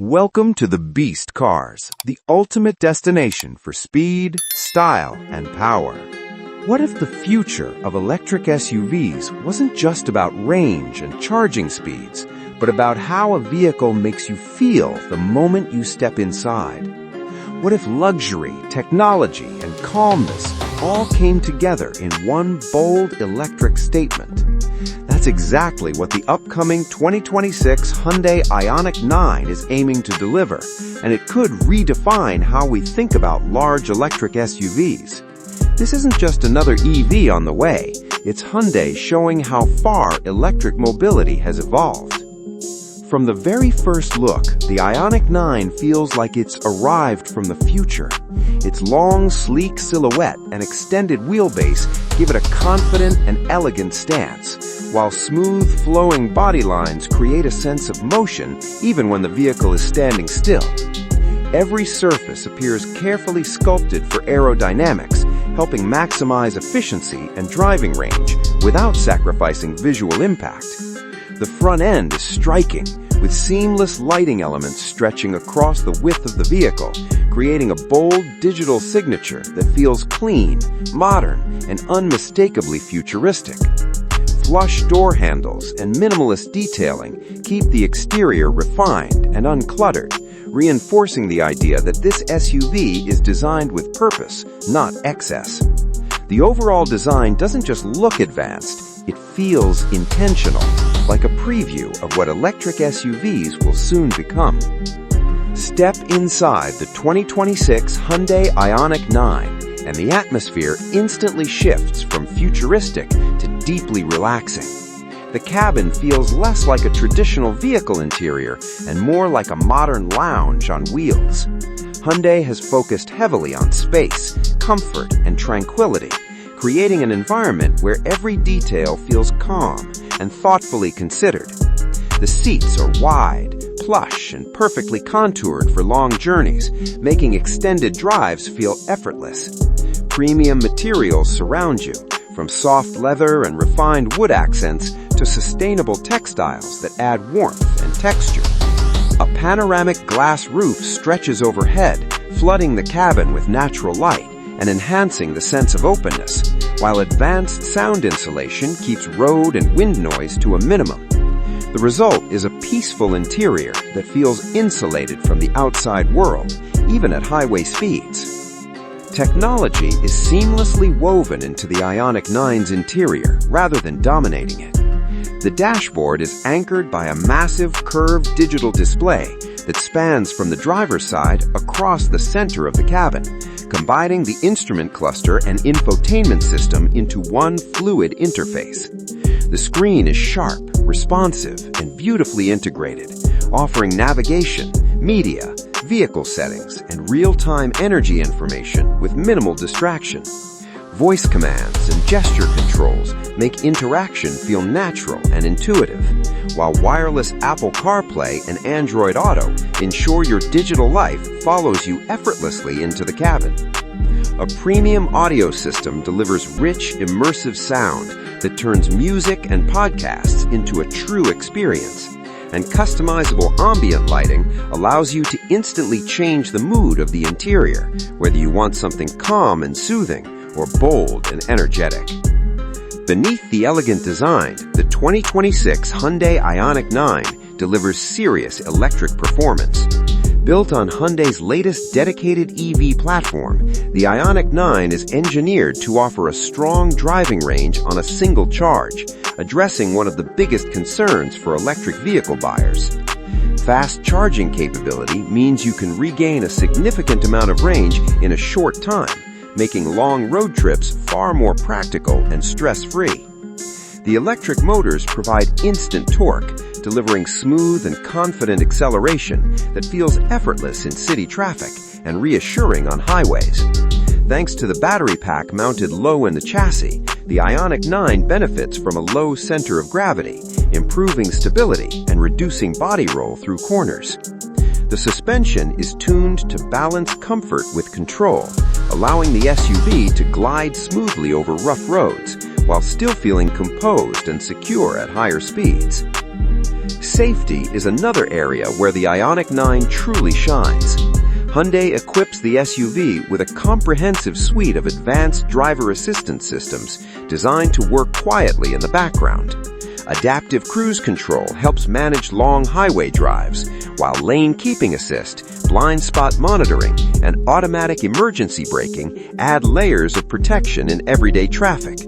Welcome to the Beast Cars, the ultimate destination for speed, style, and power. What if the future of electric SUVs wasn't just about range and charging speeds, but about how a vehicle makes you feel the moment you step inside? What if luxury, technology, and calmness all came together in one bold electric statement? That's exactly what the upcoming 2026 Hyundai Ioniq 9 is aiming to deliver, and it could redefine how we think about large electric SUVs. This isn't just another EV on the way, it's Hyundai showing how far electric mobility has evolved. From the very first look, the Ioniq 9 feels like it's arrived from the future. Its long, sleek silhouette and extended wheelbase give it a confident and elegant stance, while smooth, flowing body lines create a sense of motion even when the vehicle is standing still. Every surface appears carefully sculpted for aerodynamics, helping maximize efficiency and driving range without sacrificing visual impact. The front end is striking, with seamless lighting elements stretching across the width of the vehicle, creating a bold digital signature that feels clean, modern, and unmistakably futuristic. Flush door handles and minimalist detailing keep the exterior refined and uncluttered, reinforcing the idea that this SUV is designed with purpose, not excess. The overall design doesn't just look advanced, it feels intentional, like a preview of what electric SUVs will soon become. Step inside the 2026 Hyundai Ioniq 9, and the atmosphere instantly shifts from futuristic to deeply relaxing. The cabin feels less like a traditional vehicle interior and more like a modern lounge on wheels. Hyundai has focused heavily on space, comfort, and tranquility, creating an environment where every detail feels calm and thoughtfully considered. The seats are wide, plush, and perfectly contoured for long journeys, making extended drives feel effortless. Premium materials surround you, from soft leather and refined wood accents to sustainable textiles that add warmth and texture. A panoramic glass roof stretches overhead, flooding the cabin with natural light and enhancing the sense of openness, while advanced sound insulation keeps road and wind noise to a minimum. The result is a peaceful interior that feels insulated from the outside world, even at highway speeds. Technology is seamlessly woven into the Ioniq 9's interior rather than dominating it. The dashboard is anchored by a massive curved digital display that spans from the driver's side across the center of the cabin, combining the instrument cluster and infotainment system into one fluid interface. The screen is sharp, responsive, and beautifully integrated, offering navigation, media, vehicle settings, and real-time energy information with minimal distraction. Voice commands and gesture controls make interaction feel natural and intuitive, while wireless Apple CarPlay and Android Auto ensure your digital life follows you effortlessly into the cabin. A premium audio system delivers rich, immersive sound that turns music and podcasts into a true experience, and customizable ambient lighting allows you to instantly change the mood of the interior, whether you want something calm and soothing or bold and energetic. Beneath the elegant design, the 2026 Hyundai Ioniq 9 delivers serious electric performance. Built on Hyundai's latest dedicated EV platform, the Ioniq 9 is engineered to offer a strong driving range on a single charge, addressing one of the biggest concerns for electric vehicle buyers. Fast charging capability means you can regain a significant amount of range in a short time, making long road trips far more practical and stress-free. The electric motors provide instant torque, delivering smooth and confident acceleration that feels effortless in city traffic and reassuring on highways. Thanks to the battery pack mounted low in the chassis, the Ioniq 9 benefits from a low center of gravity, improving stability and reducing body roll through corners. The suspension is tuned to balance comfort with control, allowing the SUV to glide smoothly over rough roads while still feeling composed and secure at higher speeds. Safety is another area where the Ioniq 9 truly shines. Hyundai equips the SUV with a comprehensive suite of advanced driver assistance systems designed to work quietly in the background. Adaptive cruise control helps manage long highway drives, while lane keeping assist, blind spot monitoring, and automatic emergency braking add layers of protection in everyday traffic.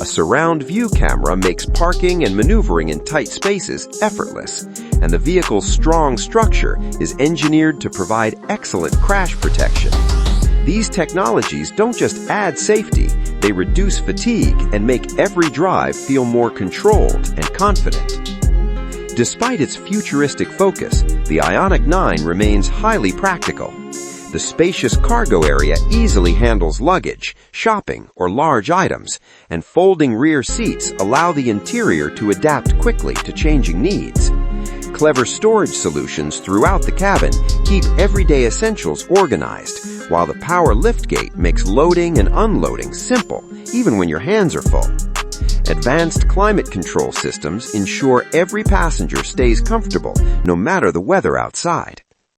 A surround view camera makes parking and maneuvering in tight spaces effortless, and the vehicle's strong structure is engineered to provide excellent crash protection. These technologies don't just add safety, they reduce fatigue and make every drive feel more controlled and confident. Despite its futuristic focus, the Ioniq 9 remains highly practical. The spacious cargo area easily handles luggage, shopping, or large items, and folding rear seats allow the interior to adapt quickly to changing needs. Clever storage solutions throughout the cabin keep everyday essentials organized, while the power liftgate makes loading and unloading simple, even when your hands are full. Advanced climate control systems ensure every passenger stays comfortable, no matter the weather outside.